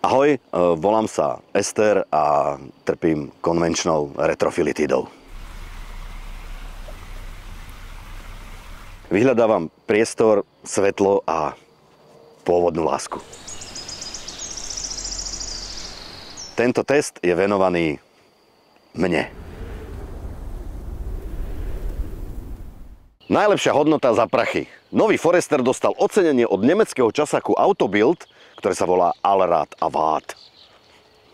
Ahoj, volám sa Ester a trpím konvenčnou retrofilitídou. Vyhľadávam priestor, svetlo a pôvodnú lásku. Tento test je venovaný mne. Najlepšia hodnota za prachy. Nový Forester dostal ocenenie od nemeckého časáku Autobild, ktoré sa volá Allrad Award.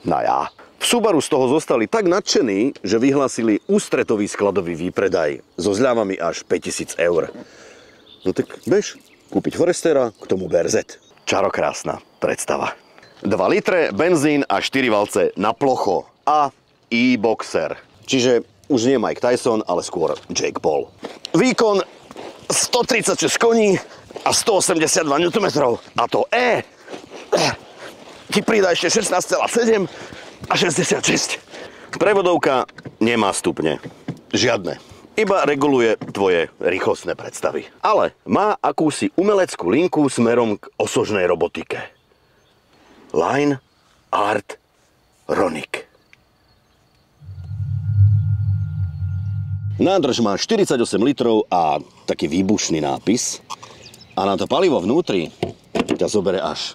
No ja. V Subaru z toho zostali tak nadšení, že vyhlásili ústretový skladový výpredaj so zľavami až 5000 eur. No tak bež kúpiť Forestera, k tomu BRZ. Čarokrásna predstava. 2 litre, benzín a 4 valce na plocho. A e-boxer. Čiže už nie Mike Tyson, ale skôr Jake Paul. Výkon 136 koní a 182 Nm. A to ti pridá ešte 16,7 a 66. Prevodovka nemá stupne. Žiadne. Iba reguluje tvoje rýchlostné predstavy. Ale má akúsi umeleckú linku smerom k osožnej robotike. Line Art Ronic. Nádrž má 48 litrov a taký výbušný nápis. A na to palivo vnútri ťa zobere až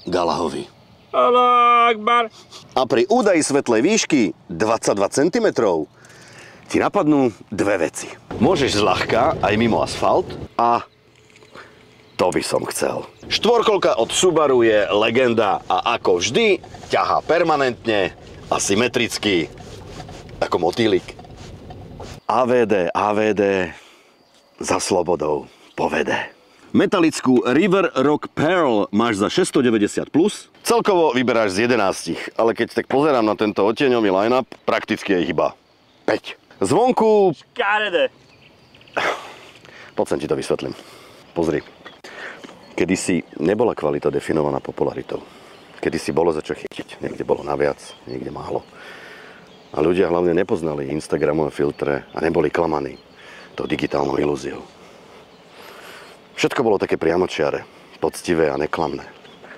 Galahovi. Allah Akbar. A pri údaji svetlej výšky 22 cm ti napadnú dve veci. Môžeš zľahka aj mimo asfalt a to by som chcel. Štvorkolka od Subaru je legenda a ako vždy ťahá permanentne a symetricky ako motýlik. AVD za slobodou povede. Metalickú River Rock Pearl máš za 690 plus. Celkovo vyberáš z 11, ale keď tak pozerám na tento odtieňový line-up, prakticky je iba 5. Zvonku... Škaredé. Poď sem ti to vysvetlím. Pozri. Kedysi nebola kvalita definovaná popularitou. Kedysi bolo za čo chytiť. Niekde bolo naviac, niekde málo. A ľudia hlavne nepoznali Instagramové filtre a neboli klamaní tou digitálnou ilúziou. Všetko bolo také priamočiare, poctivé a neklamné.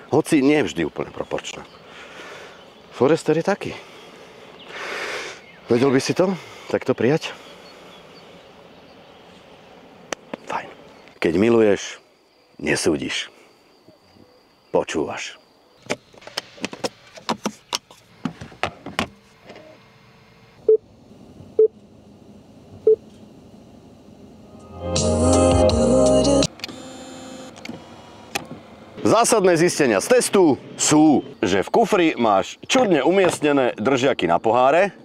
Hoci nie vždy úplne proporčné. Forester je taký. Vedel by si to? Takto prijať? Fajn. Keď miluješ, nesúdiš. Počúvaš. Zásadné zistenia z testu sú, že v kufri máš čudne umiestnené držiaky na poháre,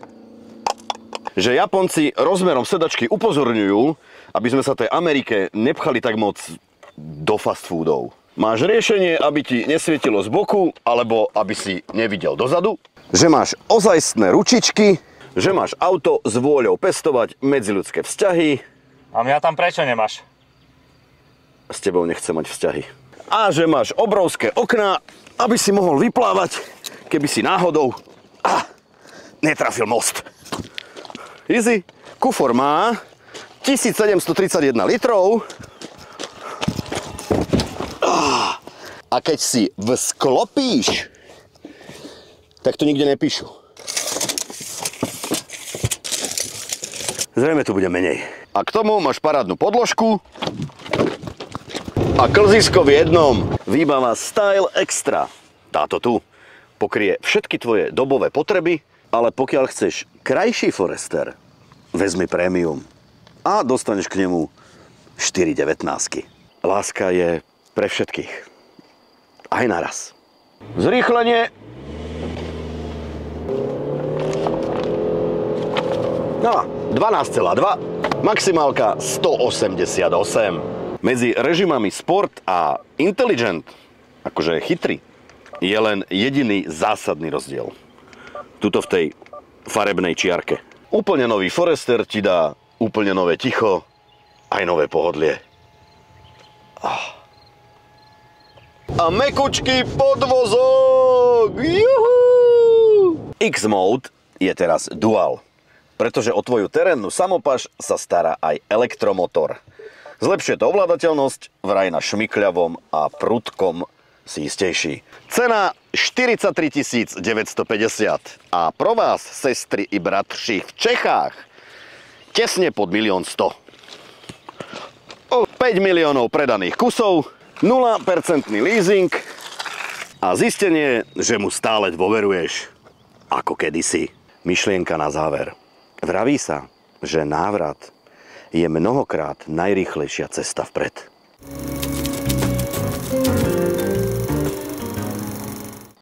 že Japonci rozmerom sedačky upozorňujú, aby sme sa tej Amerike nepchali tak moc do fast foodov. Máš riešenie, aby ti nesvietilo z boku, alebo aby si nevidel dozadu, že máš ozajstné ručičky, že máš auto s vôľou pestovať medziľudské vzťahy. A mňa tam prečo nemáš? S tebou nechcem mať vzťahy. A že máš obrovské okná, aby si mohol vyplávať, keby si náhodou netrafil most. Easy. Kufor má 1731 litrov. A keď si vsklopíš, tak to nikde nepíšu. Zrejme tu bude menej. A k tomu máš parádnu podložku a klzisko v jednom. Výbava Style Extra. Táto tu pokrie všetky tvoje dobové potreby, ale pokiaľ chceš krajší Forester, vezmi Premium a dostaneš k nemu 4,19. Láska je pre všetkých. Aj naraz. Zrýchlenie. No, 12,2. Maximálka 188. Medzi režimami Sport a Intelligent, akože chytrý, je len jediný zásadný rozdiel. Tuto v tej farebnej čiarke. Úplne nový Forester ti dá úplne nové ticho, aj nové pohodlie. A mekučký podvozok! Juhu! X-Mode je teraz dual, pretože o tvoju terénnu samopaš sa stará aj elektromotor. Zlepšuje to ovládateľnosť, vraj na šmykľavom a prudkom si istejší. Cena 43 950. A pro vás, sestry i bratři, v Čechách tesne pod 1 100 000. 5 miliónov predaných kusov, 0% leasing a zistenie, že mu stále dôveruješ, ako kedysi. Myšlienka na záver. Vraví sa, že návrat je mnohokrát najrýchlejšia cesta vpred.